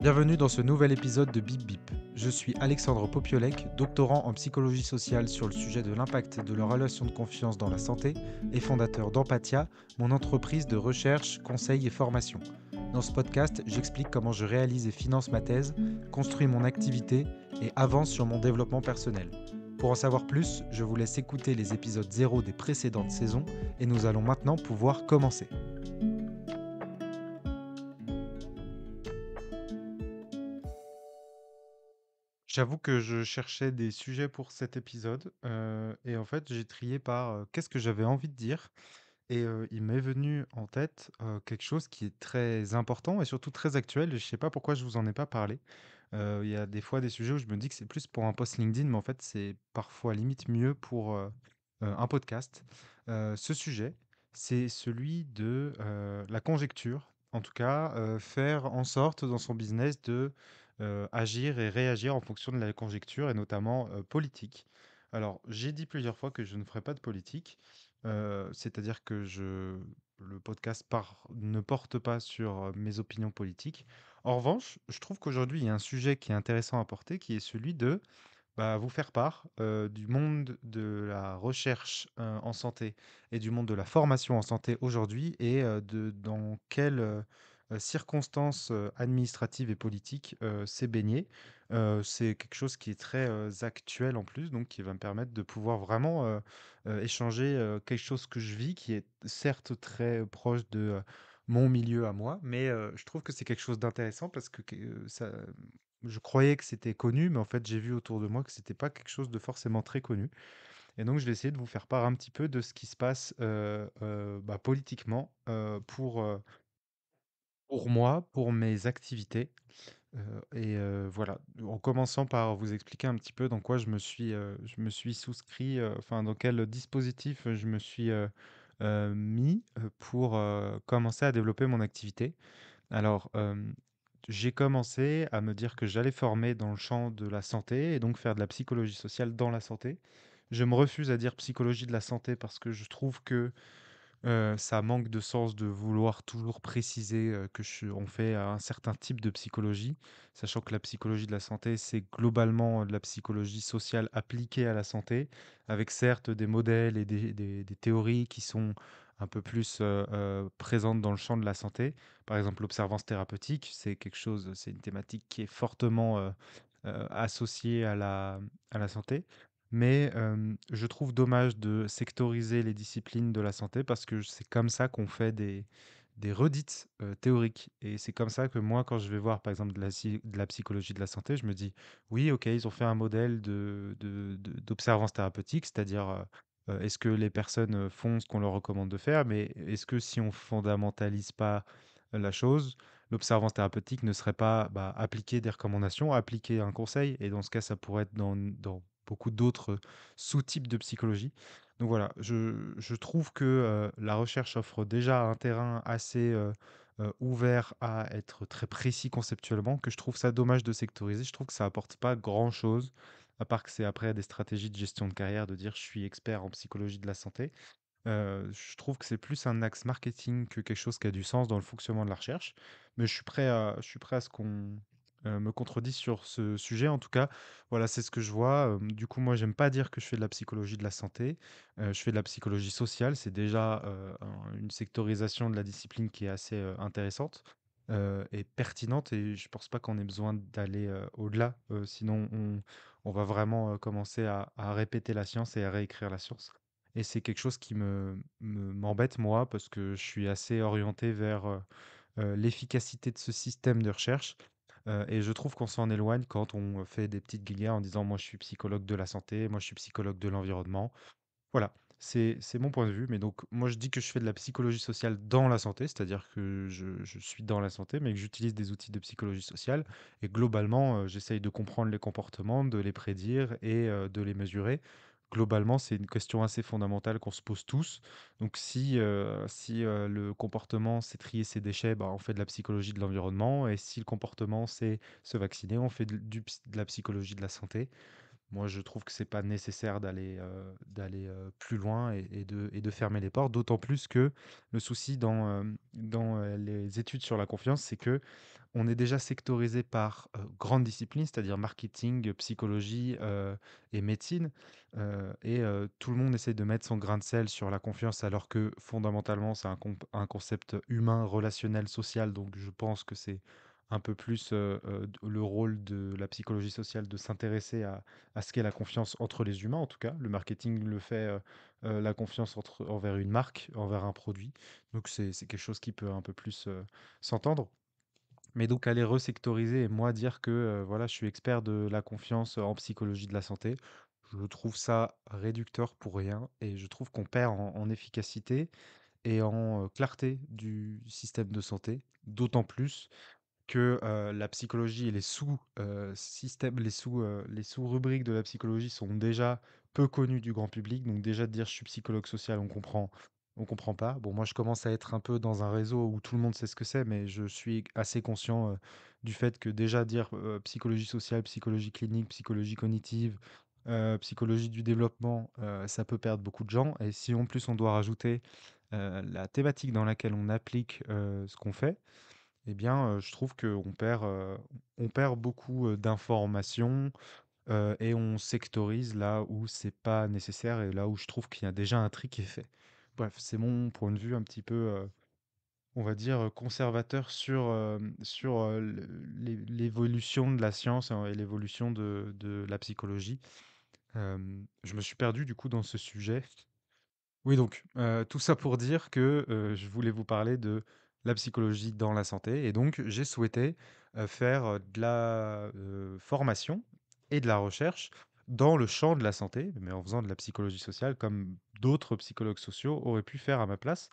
Bienvenue dans ce nouvel épisode de Bip Bip. Je suis Alexandre Popiolek, doctorant en psychologie sociale sur le sujet de l'impact de la relation de confiance dans la santé et fondateur d'Empathia, mon entreprise de recherche, conseil et formation. Dans ce podcast, j'explique comment je réalise et finance ma thèse, construis mon activité et avance sur mon développement personnel. Pour en savoir plus, je vous laisse écouter les épisodes 0 des précédentes saisons et nous allons maintenant pouvoir commencer. J'avoue que je cherchais des sujets pour cet épisode, et en fait, j'ai trié par, qu'est-ce que j'avais envie de dire et il m'est venu en tête, quelque chose qui est très important et surtout très actuel et je sais pas pourquoi je vous en ai pas parlé. Il y a des fois des sujets où je me dis que c'est plus pour un post LinkedIn, mais en fait, c'est parfois limite mieux pour, un podcast. Ce sujet, c'est celui de, la conjecture. En tout cas, faire en sorte dans son business de, agir et réagir en fonction de la conjecture et notamment, politique. Alors, j'ai dit plusieurs fois que je ne ferai pas de politique, c'est-à-dire que je le podcast ne porte pas sur, mes opinions politiques. En revanche, je trouve qu'aujourd'hui, il y a un sujet qui est intéressant à porter, qui est celui de vous faire part du monde de la recherche en santé et du monde de la formation en santé aujourd'hui et dans quelles circonstances administratives et politiques c'est baigné. C'est quelque chose qui est très actuel en plus, donc qui va me permettre de pouvoir vraiment échanger quelque chose que je vis, qui est certes très proche de mon milieu à moi, mais je trouve que c'est quelque chose d'intéressant parce que ça, je croyais que c'était connu, mais en fait, j'ai vu autour de moi que c'était pas quelque chose de forcément très connu. Et donc, je vais essayer de vous faire part un petit peu de ce qui se passe politiquement pour moi, pour mes activités. Voilà, en commençant par vous expliquer un petit peu dans quoi je me suis souscrit, enfin, dans quel dispositif je me suis mis pour commencer à développer mon activité. Alors, j'ai commencé à me dire que j'allais former dans le champ de la santé et donc faire de la psychologie sociale dans la santé. Je me refuse à dire psychologie de la santé parce que je trouve que ça manque de sens de vouloir toujours préciser on fait un certain type de psychologie, sachant que la psychologie de la santé, c'est globalement de la psychologie sociale appliquée à la santé, avec certes des modèles et des théories qui sont un peu plus présentes dans le champ de la santé. Par exemple, l'observance thérapeutique, c'est une thématique qui est fortement associée à la santé. Mais je trouve dommage de sectoriser les disciplines de la santé parce que c'est comme ça qu'on fait des redites théoriques. Et c'est comme ça que moi, quand je vais voir, par exemple, de la psychologie de la santé, je me dis, oui, ok, ils ont fait un modèle d'observance thérapeutique, c'est-à-dire, est-ce que les personnes font ce qu'on leur recommande de faire, mais est-ce que si on fondamentalise pas la chose, l'observance thérapeutique ne serait pas appliquer des recommandations, appliquer un conseil, et dans ce cas, ça pourrait être dans beaucoup d'autres sous-types de psychologie. Donc voilà, je trouve que la recherche offre déjà un terrain assez ouvert à être très précis conceptuellement, que je trouve ça dommage de sectoriser. Je trouve que ça apporte pas grand-chose, à part que c'est après des stratégies de gestion de carrière de dire je suis expert en psychologie de la santé. Je trouve que c'est plus un axe marketing que quelque chose qui a du sens dans le fonctionnement de la recherche. Mais je suis prêt à ce qu'on me contredise sur ce sujet. En tout cas, voilà, c'est ce que je vois. Du coup, moi, j'aime pas dire que je fais de la psychologie de la santé. Je fais de la psychologie sociale. C'est déjà une sectorisation de la discipline qui est assez intéressante et pertinente. Et je pense pas qu'on ait besoin d'aller au-delà. Sinon, on va vraiment commencer à répéter la science et à réécrire la science. Et c'est quelque chose qui m'embête moi parce que je suis assez orienté vers, l'efficacité de ce système de recherche, et je trouve qu'on s'en éloigne quand on fait des petites guéguerres en disant: «Moi, je suis psychologue de la santé, moi, je suis psychologue de l'environnement». Voilà, c'est mon point de vue, mais donc moi, je dis que je fais de la psychologie sociale dans la santé, c'est-à-dire que je suis dans la santé, mais que j'utilise des outils de psychologie sociale et globalement, j'essaye de comprendre les comportements, de les prédire et de les mesurer. Globalement, c'est une question assez fondamentale qu'on se pose tous. Donc si le comportement, c'est trier ses déchets, on fait de la psychologie de l'environnement et si le comportement, c'est se vacciner, on fait de la psychologie de la santé. Moi, je trouve que c'est pas nécessaire d'aller, plus loin et de fermer les portes. D'autant plus que le souci dans les études sur la confiance, c'est que on est déjà sectorisé par, grandes disciplines, c'est-à-dire marketing, psychologie, et médecine, tout le monde essaie de mettre son grain de sel sur la confiance alors que fondamentalement, c'est un concept humain, relationnel, social, donc je pense que c'est un peu plus, d le rôle de la psychologie sociale de s'intéresser à ce qu'est la confiance entre les humains, en tout cas. Le marketing le fait, la confiance envers une marque, envers un produit, donc c'est quelque chose qui peut un peu plus, s'entendre. Mais donc aller resectoriser et moi dire que, voilà, je suis expert de la confiance en psychologie de la santé, je trouve ça réducteur pour rien et je trouve qu'on perd en efficacité et en, clarté du système de santé. D'autant plus que, la psychologie et systèmes, les sous-rubriques de la psychologie sont déjà peu connues du grand public. Donc déjà de dire: «Je suis psychologue social», on comprend pas. Bon, moi, je commence à être un peu dans un réseau où tout le monde sait ce que c'est, mais je suis assez conscient, du fait que déjà dire, psychologie sociale, psychologie clinique, psychologie cognitive, psychologie du développement, ça peut perdre beaucoup de gens et si en plus on doit rajouter, la thématique dans laquelle on applique, ce qu'on fait, eh bien, je trouve qu'on perd beaucoup, d'informations, et on sectorise là où c'est pas nécessaire et là où je trouve qu'il y a déjà un tri qui est fait. Bref, c'est mon point de vue un petit peu, on va dire, conservateur sur l'évolution de la science, hein, et l'évolution de la psychologie. Je me suis perdu du coup dans ce sujet. Oui, donc, tout ça pour dire que, je voulais vous parler de la psychologie dans la santé et donc j'ai souhaité, faire, de la, formation et de la recherche dans le champ de la santé, mais en faisant de la psychologie sociale comme d'autres psychologues sociaux auraient pu faire à ma place.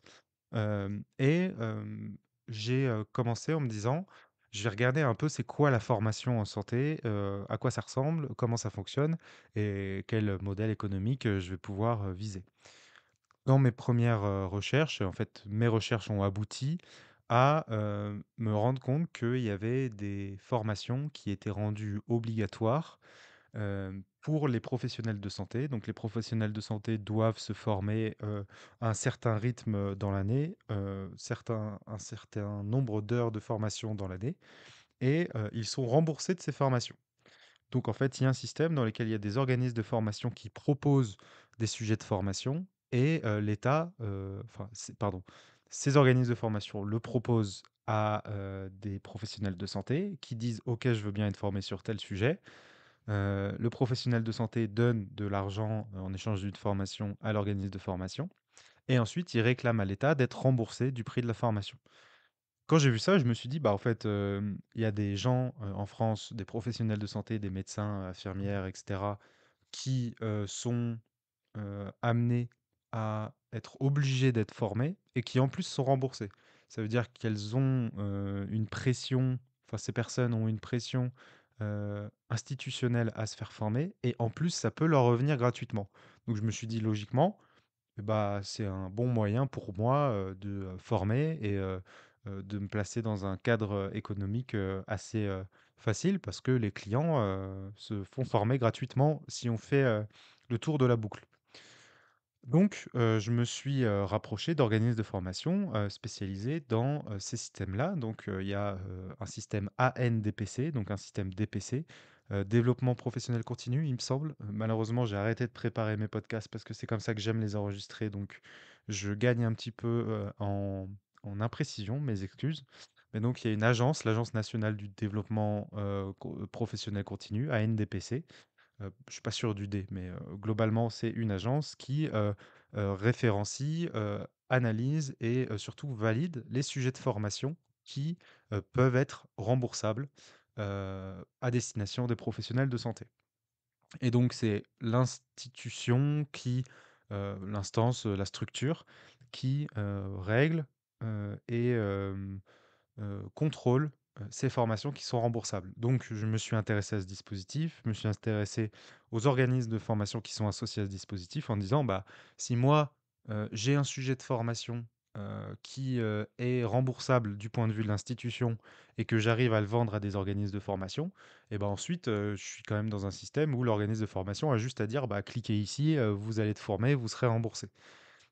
J'ai, commencé en me disant: «Je vais regarder un peu c'est quoi la formation en santé, à quoi ça ressemble, comment ça fonctionne et quel modèle économique, je vais pouvoir, viser». Dans mes premières recherches, en fait, mes recherches ont abouti à, me rendre compte qu'il y avait des formations qui étaient rendues obligatoires, pour les professionnels de santé. Donc les professionnels de santé doivent se former, à un certain rythme, dans l'année, un certain nombre d'heures de formation dans l'année et ils sont remboursés de ces formations. Donc en fait, il y a un système dans lequel il y a des organismes de formation qui proposent des sujets de formation et l'État, enfin, pardon, ces organismes de formation le proposent à des professionnels de santé qui disent: «OK, je veux bien être formé sur tel sujet». Le professionnel de santé donne de l'argent en échange d'une formation à l'organisme de formation et ensuite il réclame à l'État d'être remboursé du prix de la formation. Quand j'ai vu ça, je me suis dit: «Bah, en fait, il y a des gens, en France, des professionnels de santé, des médecins, infirmières et cetera, qui, sont, amenés à être obligés d'être formés et qui, en plus, sont remboursés». Ça veut dire qu'elles ont, une pression enfin, ces personnes ont une pression, institutionnelle à se faire former et en plus, ça peut leur revenir gratuitement. Donc je me suis dit: «Logiquement, bah, c'est un bon moyen pour moi, de, former et de me placer dans un cadre, économique, assez, facile parce que les clients, se font former gratuitement si on fait, le tour de la boucle. Donc, je me suis, rapproché d'organismes de formation, spécialisés dans, ces systèmes-là. Donc, il y a, un système ANDPC, donc un système DPC, développement professionnel continu, il me semble. Malheureusement, j'ai arrêté de préparer mes podcasts parce que c'est comme ça que j'aime les enregistrer, donc je gagne un petit peu, en imprécision, mes excuses. Mais donc il y a une agence, l'Agence nationale du développement, professionnel continu, ANDPC. Je suis pas sûr du D, mais globalement, c'est une agence qui, référencie, analyse et surtout valide les sujets de formation qui, peuvent être remboursables, à destination des professionnels de santé. Et donc c'est l'institution qui, l'instance, la structure qui, règle, et contrôle, ces formations qui sont remboursables. Donc je me suis intéressé à ce dispositif, je me suis intéressé aux organismes de formation qui sont associés à ce dispositif en disant: «Bah, si moi, j'ai un sujet de formation, est remboursable du point de vue de l'institution et que j'arrive à le vendre à des organismes de formation, et ben ensuite, je suis quand même dans un système où l'organisme de formation a juste à dire: «Bah, cliquez ici, vous allez être formé, vous serez remboursé».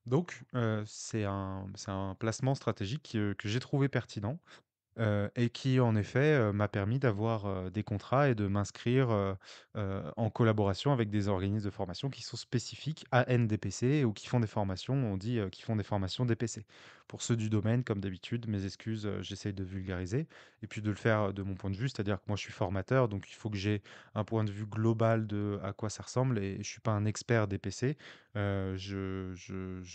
Donc, c'est un placement stratégique, que j'ai trouvé pertinent. Et qui en effet, m'a permis d'avoir, des contrats et de m'inscrire, en collaboration avec des organismes de formation qui sont spécifiques à NDPC ou qui font des formations, on dit, qui font des formations DPC. Pour ceux du domaine, comme d'habitude, mes excuses, j'essaye de vulgariser et puis de le faire, de mon point de vue. C'est-à-dire que moi je suis formateur, donc il faut que j'ai un point de vue global de à quoi ça ressemble et je suis pas un expert DPC. Je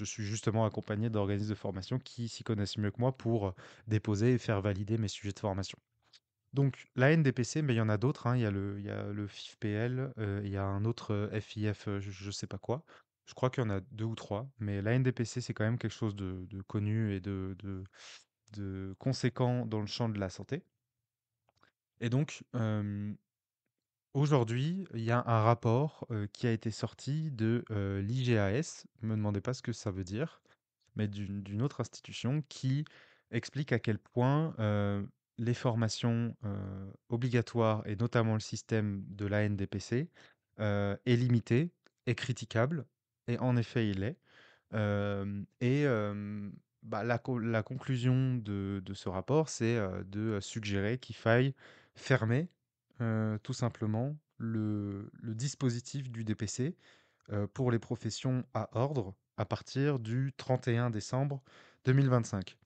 suis justement accompagné d'organismes de formation qui s'y connaissent mieux que moi pour, déposer et faire valider mes sujets de formation. Donc la NDPC, mais il y en a d'autres, hein. Il y a le FIFPL, il y a un autre FIF, je sais pas quoi. Je crois qu'il y en a deux ou trois, mais la NDPC, c'est quand même quelque chose de connu et de conséquent dans le champ de la santé. Et donc, aujourd'hui, il y a un rapport qui a été sorti de l'IGAS. Ne me demandez pas ce que ça veut dire, mais d'une autre institution qui explique à quel point les formations obligatoires, et notamment le système de l'ANDPC, est limité, est critiquable, et en effet il est. Et bah, la conclusion de ce rapport, c'est de suggérer qu'il faille fermer tout simplement le dispositif du DPC pour les professions à ordre à partir du 31 décembre 2025.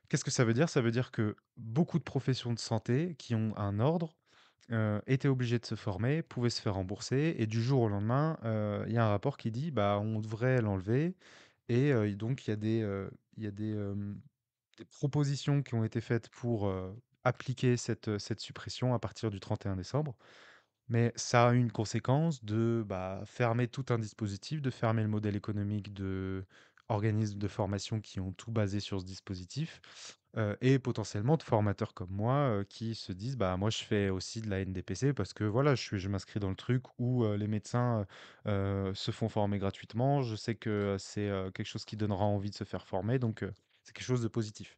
Qu'est-ce que ça veut dire? Ça veut dire que beaucoup de professions de santé qui ont un ordre étaient obligées de se former, pouvaient se faire rembourser, et du jour au lendemain, il y a un rapport qui dit bah, on devrait l'enlever, et donc il y a des propositions qui ont été faites pour appliquer cette suppression à partir du 31 décembre. Mais ça a une conséquence de bah, fermer tout un dispositif, de fermer le modèle économique de organismes de formation qui ont tout basé sur ce dispositif, et potentiellement de formateurs comme moi qui se disent bah moi je fais aussi de la NDPC parce que voilà je m'inscris dans le truc où les médecins se font former gratuitement. Je sais que c'est quelque chose qui donnera envie de se faire former, donc c'est quelque chose de positif.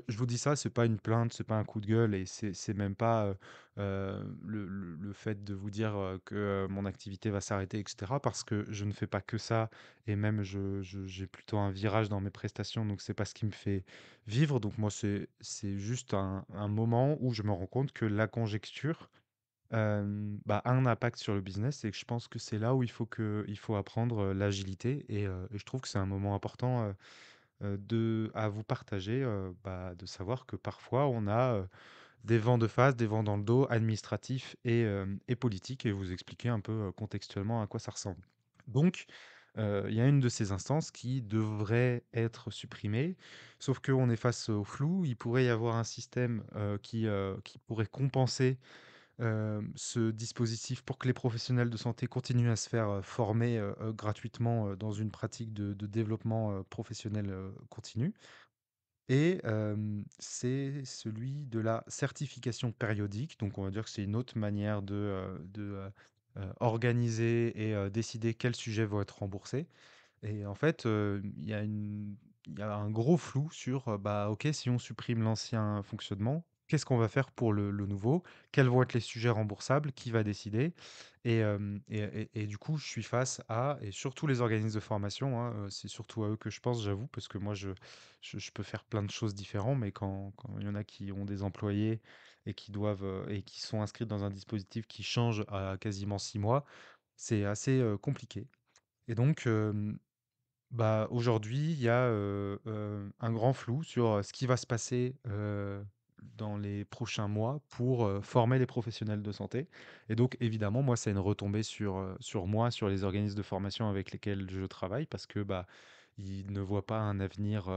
Je vous dis ça, c'est pas une plainte, c'est pas un coup de gueule, et c'est même pas, le fait de vous dire, que, mon activité va s'arrêter et cetera, parce que je ne fais pas que ça, et même j'ai plutôt un virage dans mes prestations, donc c'est pas ce qui me fait vivre. Donc moi, c'est juste un moment où je me rends compte que la conjecture, bah, a un impact sur le business, et que je pense que c'est là où il faut apprendre, l'agilité, et je trouve que c'est un moment important, à vous partager, bah, de savoir que parfois on a des vents de face, des vents dans le dos, administratifs et politiques, et vous expliquer un peu contextuellement à quoi ça ressemble. Donc, il y a une de ces instances qui devrait être supprimée, sauf qu'on est face au flou. Il pourrait y avoir un système qui pourrait compenser ce dispositif pour que les professionnels de santé continuent à se faire former gratuitement dans une pratique de développement professionnel continu. Et c'est celui de la certification périodique. Donc on va dire que c'est une autre manière organiser et décider quels sujets vont être remboursés. Et en fait, il y a un gros flou sur, bah, OK, si on supprime l'ancien fonctionnement, qu'est-ce qu'on va faire pour le nouveau? Quels vont être les sujets remboursables? Qui va décider? Et du coup, je suis face à, et surtout les organismes de formation, hein, c'est surtout à eux que je pense, j'avoue, parce que moi, je peux faire plein de choses différentes, mais quand il y en a qui ont des employés et qui doivent, et qui sont inscrits dans un dispositif qui change à quasiment 6 mois, c'est assez, compliqué. Et donc, bah, aujourd'hui, il y a, un grand flou sur, ce qui va se passer, dans les prochains mois pour, former les professionnels de santé. Et donc évidemment, moi, c'est une retombée sur moi, sur les organismes de formation avec lesquels je travaille, parce que, bah, ils ne voient pas un avenir,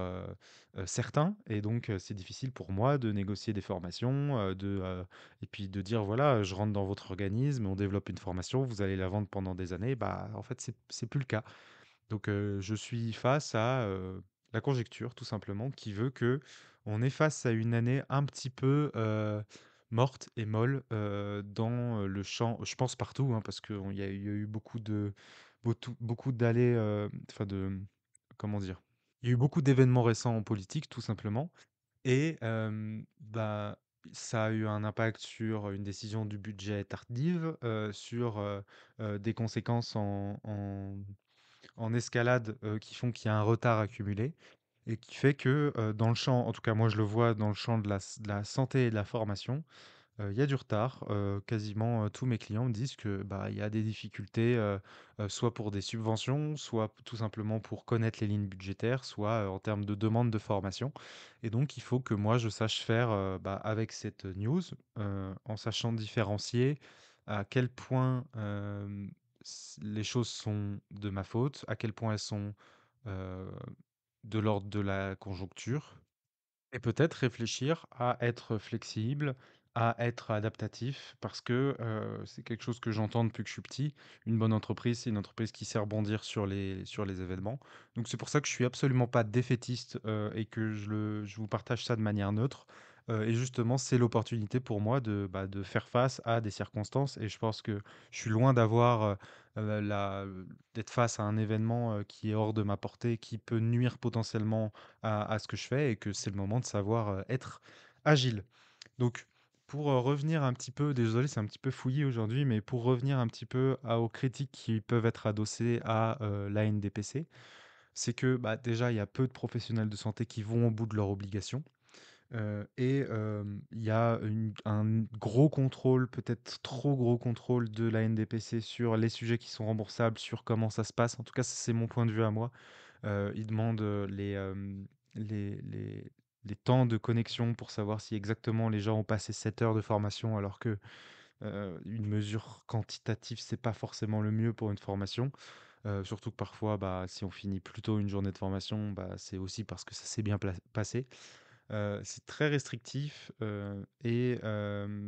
certain, et donc c'est difficile pour moi de négocier des formations, et puis de dire: «Voilà, je rentre dans votre organisme, on développe une formation, vous allez la vendre pendant des années». Bah, en fait, c'est plus le cas. Donc, je suis face à, la conjecture tout simplement, qui veut que on est face à une année un petit peu, morte et molle, dans, le champ, je pense partout, hein, parce qu'il y a eu beaucoup d'allées, enfin de, comment dire? Il y a eu beaucoup d'événements récents en politique, tout simplement. Et bah, ça a eu un impact sur une décision du budget tardive, sur des conséquences en escalade qui font qu'il y a un retard accumulé et qui fait que dans le champ, en tout cas moi je le vois dans le champ de la santé et de la formation, il y a du retard, quasiment, tous mes clients me disent que, bah, il y a des difficultés, soit pour des subventions, soit tout simplement pour connaître les lignes budgétaires, soit, en termes de demande de formation et donc il faut que moi je sache faire, bah, avec cette news, en sachant différencier à quel point, les choses sont de ma faute, à quel point elles sont, heu, de l'ordre de la conjoncture et peut-être réfléchir à être flexible, à être adaptatif parce que, c'est quelque chose que j'entends depuis que je suis petit. Une bonne entreprise, c'est une entreprise qui sait rebondir sur les événements. Donc c'est pour ça que je suis absolument pas défaitiste, et que je vous partage ça de manière neutre. Et justement, c'est l'opportunité pour moi de, bah, de faire face à des circonstances et je pense que je suis loin d'avoir, la d'être face à un événement, qui est hors de ma portée, qui peut nuire potentiellement à ce que je fais et que c'est le moment de savoir, être agile. Donc pour, revenir un petit peu désolé, c'est un petit peu fouillis aujourd'hui, mais pour revenir un petit peu aux critiques qui peuvent être adossées à, l'ANDPC, c'est que, bah, déjà, il y a peu de professionnels de santé qui vont au bout de leurs obligations, et il y a un gros contrôle, peut-être trop gros contrôle de l'ANDPC sur les sujets qui sont remboursables, sur comment ça se passe. En tout cas, ça, c'est mon point de vue à moi. Ils demandent, les les les temps de connexion pour savoir si exactement les gens ont passé 7 heures de formation alors que, une mesure quantitative, c'est pas forcément le mieux pour une formation. Surtout que parfois, bah, si on finit plus tôt une journée de formation, bah, c'est aussi parce que ça s'est bien passé. C'est très restrictif, et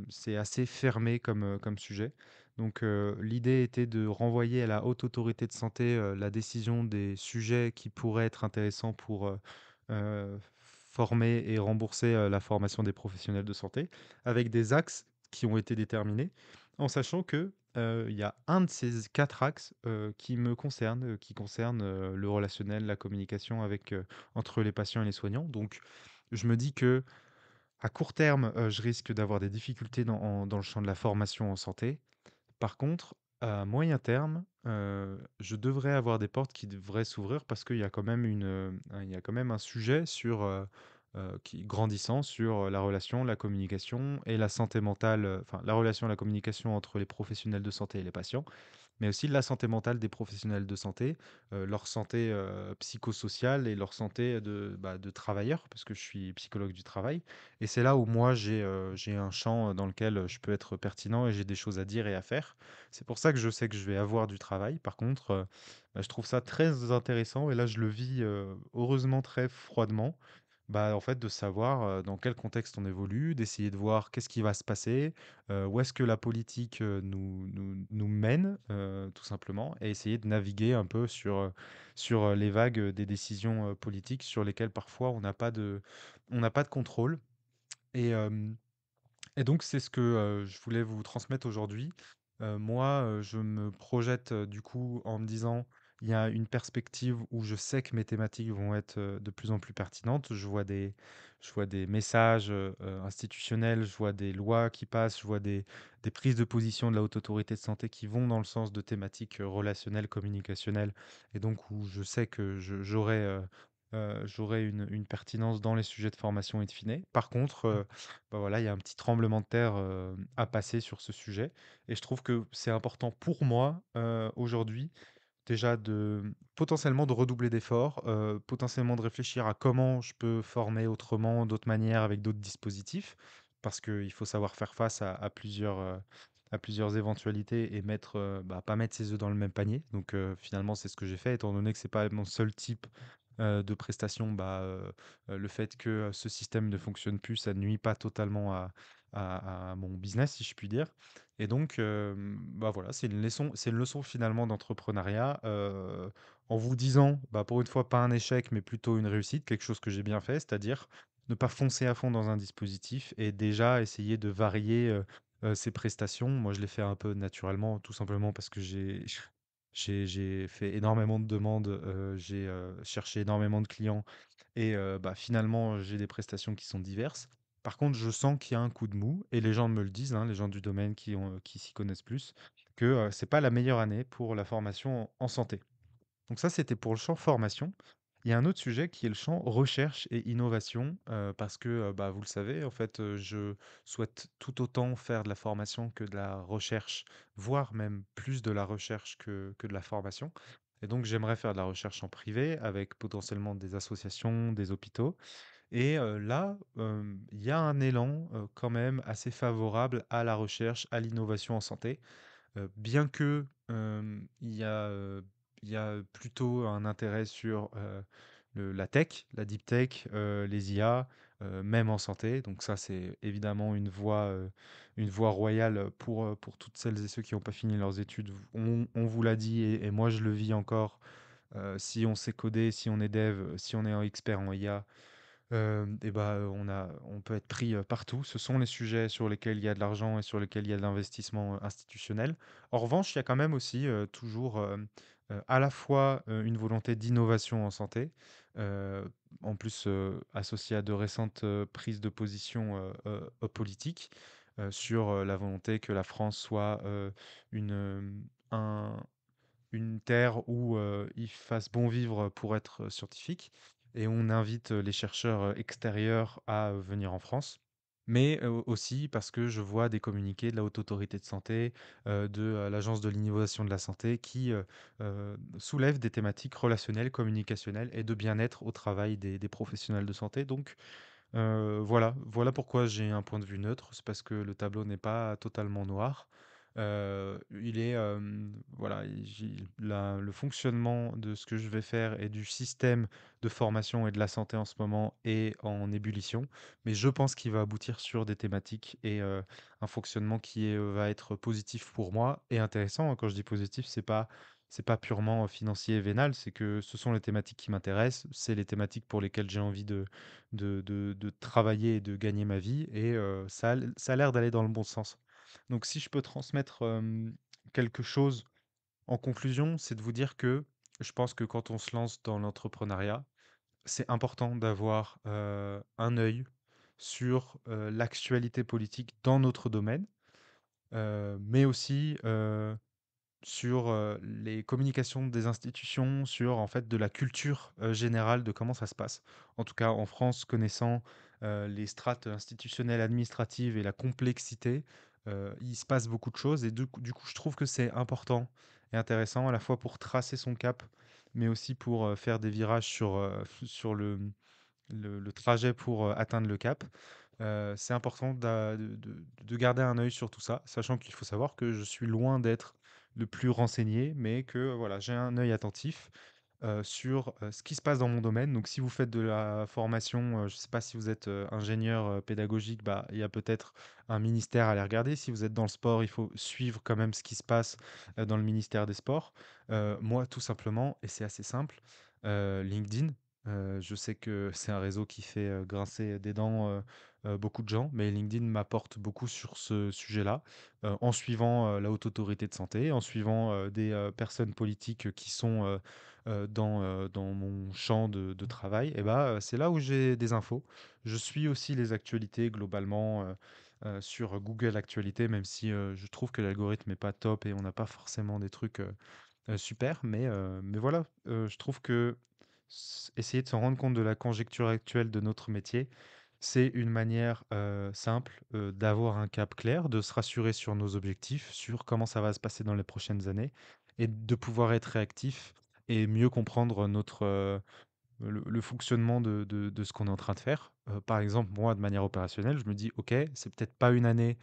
c'est assez fermé comme, comme sujet. Donc l'idée était de renvoyer à la Haute Autorité de Santé, la décision des sujets qui pourraient être intéressants pour, former et rembourser, la formation des professionnels de santé, avec des axes qui ont été déterminés, en sachant que, il y a un de ces 4 axes, qui me concerne, qui concerne, le relationnel, la communication avec, entre les patients et les soignants. Donc je me dis que à court terme, je risque d'avoir des difficultés dans le champ de la formation en santé. Par contre, à moyen terme, je devrais avoir des portes qui devraient s'ouvrir parce qu'il y a quand même il y a quand même un sujet sur, qui grandissant sur, la relation, la communication et la santé mentale, enfin la relation et la communication entre les professionnels de santé et les patients mais aussi la santé mentale des professionnels de santé, leur santé, psychosociale et leur santé de, bah, de travailleurs, parce que je suis psychologue du travail et c'est là où moi j'ai un champ, dans lequel, je peux être pertinent et j'ai des choses à dire et à faire. C'est pour ça que je sais que je vais avoir du travail. Par contre, bah, je trouve ça très intéressant et là je le vis, heureusement très froidement. Bah, en fait, de savoir, dans quel contexte on évolue, d'essayer de voir qu'est-ce qui va se passer, où est-ce que la politique, nous mène, tout simplement et essayer de naviguer un peu sur, les vagues, des décisions, politiques sur lesquelles parfois on n'a pas de contrôle et et donc c'est ce que, je voulais vous transmettre aujourd'hui. Moi, je me projette, du coup, en me disant: «Il y a une perspective où je sais que mes thématiques vont être, de plus en plus pertinentes». Je vois des messages, institutionnels, je vois des lois qui passent, je vois des prises de position de la Haute Autorité de Santé qui vont dans le sens de thématiques, relationnelles, communicationnelles et donc où je sais que j'aurai une pertinence dans les sujets de formation in fine. Par contre, bah, voilà, il y a un petit tremblement de terre, à passer sur ce sujet et je trouve que c'est important pour moi, aujourd'hui, déjà potentiellement de redoubler d'efforts, potentiellement de réfléchir à comment je peux former autrement, d'autres manières, avec d'autres dispositifs. Parce qu'il faut savoir faire face à plusieurs éventualités et bah, pas mettre ses œufs dans le même panier. Donc finalement, c'est ce que j'ai fait, étant donné que c'est pas mon seul type de prestation, bah, le fait que ce système ne fonctionne plus, ça nuit pas totalement à mon business, si je puis dire. Et donc, bah, voilà, c'est une leçon finalement d'entrepreneuriat, en vous disant, bah, pour une fois, pas un échec, mais plutôt une réussite, quelque chose que j'ai bien fait, c'est-à-dire ne pas foncer à fond dans un dispositif et déjà essayer de varier, ses prestations. Moi, je l'ai fait un peu naturellement, tout simplement parce que J'ai fait énormément de demandes, j'ai, cherché énormément de clients et bah, finalement, j'ai des prestations qui sont diverses. Par contre, je sens qu'il y a un coup de mou et les gens me le disent, hein, les gens du domaine qui s'y connaissent plus, que, c'est pas la meilleure année pour la formation en santé. Donc ça, c'était pour le champ formation. Il y a un autre sujet qui est le champ recherche et innovation, parce que, bah, vous le savez, en fait, je souhaite tout autant faire de la formation que de la recherche, voire même plus de la recherche que de la formation. Et donc j'aimerais faire de la recherche en privé avec potentiellement des associations, des hôpitaux. Et là, il y a un élan, quand même assez favorable à la recherche, à l'innovation en santé. Bien que, il y a plutôt un intérêt sur, la tech, la deep tech, les IA, même en santé. Donc ça, c'est évidemment une voie royale pour toutes celles et ceux qui n'ont pas fini leurs études. On vous l'a dit et moi je le vis encore, si on sait coder, si on est dev, si on est un expert en IA, et bah, on peut être pris, partout. Ce sont les sujets sur lesquels il y a de l'argent et sur lesquels il y a de l'investissement, institutionnel. En revanche, il y a quand même aussi, toujours, à la fois, une volonté d'innovation en santé, en plus, associée à de récentes, prises de position, politiques, sur, la volonté que la France soit, une, un une terre où, il fasse bon vivre pour être, scientifique et on invite, les chercheurs, extérieurs à, venir en France. Mais, aussi parce que je vois des communiqués de la Haute Autorité de Santé, de, l'Agence de l'innovation de la santé qui, soulèvent des thématiques relationnelles, communicationnelles et de bien-être au travail des professionnels de santé. Donc voilà pourquoi j'ai un point de vue neutre. C'est parce que le tableau n'est pas totalement noir. Il est, voilà, le fonctionnement de ce que je vais faire et du système de formation et de la santé en ce moment est en ébullition, mais je pense qu'il va aboutir sur des thématiques et un fonctionnement va être positif pour moi et intéressant, hein. Quand je dis positif, c'est pas purement financier et vénal, c'est que ce sont les thématiques qui m'intéressent, c'est les thématiques pour lesquelles j'ai envie de travailler et de gagner ma vie et ça a l'air d'aller dans le bon sens. Donc si je peux transmettre, quelque chose en conclusion, c'est de vous dire que je pense que quand on se lance dans l'entrepreneuriat, c'est important d'avoir, un œil sur, l'actualité politique dans notre domaine, mais aussi, sur, les communications des institutions, sur, en fait, de la culture, générale de comment ça se passe. En tout cas, en France, connaissant, les strates institutionnelles, administratives et la complexité, il se passe beaucoup de choses et du coup, je trouve que c'est important et intéressant à la fois pour tracer son cap, mais aussi pour, faire des virages sur, sur le trajet pour, atteindre le cap. C'est important de garder un œil sur tout ça, sachant qu'il faut savoir que je suis loin d'être le plus renseigné, mais que voilà, j'ai un œil attentif, sur, ce qui se passe dans mon domaine. Donc si vous faites de la formation, je ne sais pas si vous êtes, ingénieur, pédagogique, bah, il y a peut-être un ministère à aller regarder. Si vous êtes dans le sport, il faut suivre quand même ce qui se passe, dans le ministère des sports. Moi, tout simplement et c'est assez simple, LinkedIn, je sais que c'est un réseau qui fait, grincer des dents, beaucoup de gens, mais LinkedIn m'apporte beaucoup sur ce sujet-là, en suivant, la Haute Autorité de Santé, en suivant, des, personnes politiques, qui sont, dans mon champ de travail et bah, c'est là où j'ai des infos. Je suis aussi les actualités globalement, sur Google Actualités, même si, je trouve que l'algorithme est pas top et on n'a pas forcément des trucs, super, mais voilà, je trouve que essayer de se rendre compte de la conjecture actuelle de notre métier, c'est une manière, simple, d'avoir un cap clair, de se rassurer sur nos objectifs, sur comment ça va se passer dans les prochaines années et de pouvoir être réactif et mieux comprendre le fonctionnement de ce qu'on est en train de faire. Par exemple, moi, de manière opérationnelle, je me dis: «OK, c'est peut-être pas une année,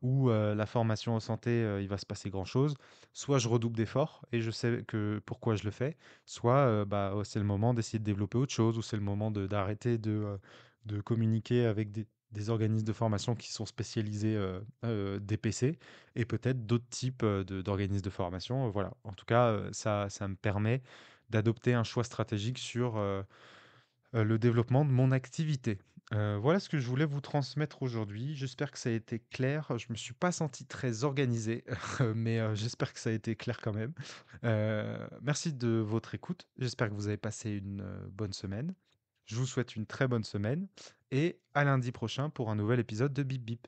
où, la formation en santé, il va se passer grand-chose. Soit je redouble d'efforts et je sais que pourquoi je le fais, soit, bah, c'est le moment d'essayer de développer autre chose ou c'est le moment d'arrêter de communiquer avec des organismes de formation qui sont spécialisés, DPC et peut-être d'autres types, d'organismes de formation». Voilà. En tout cas, ça me permet d'adopter un choix stratégique sur, le développement de mon activité. Voilà ce que je voulais vous transmettre aujourd'hui. J'espère que ça a été clair. Je me suis pas senti très organisé, mais j'espère que ça a été clair quand même. Merci de votre écoute. J'espère que vous avez passé une, bonne semaine. Je vous souhaite une très bonne semaine et à lundi prochain pour un nouvel épisode de Bip Bip.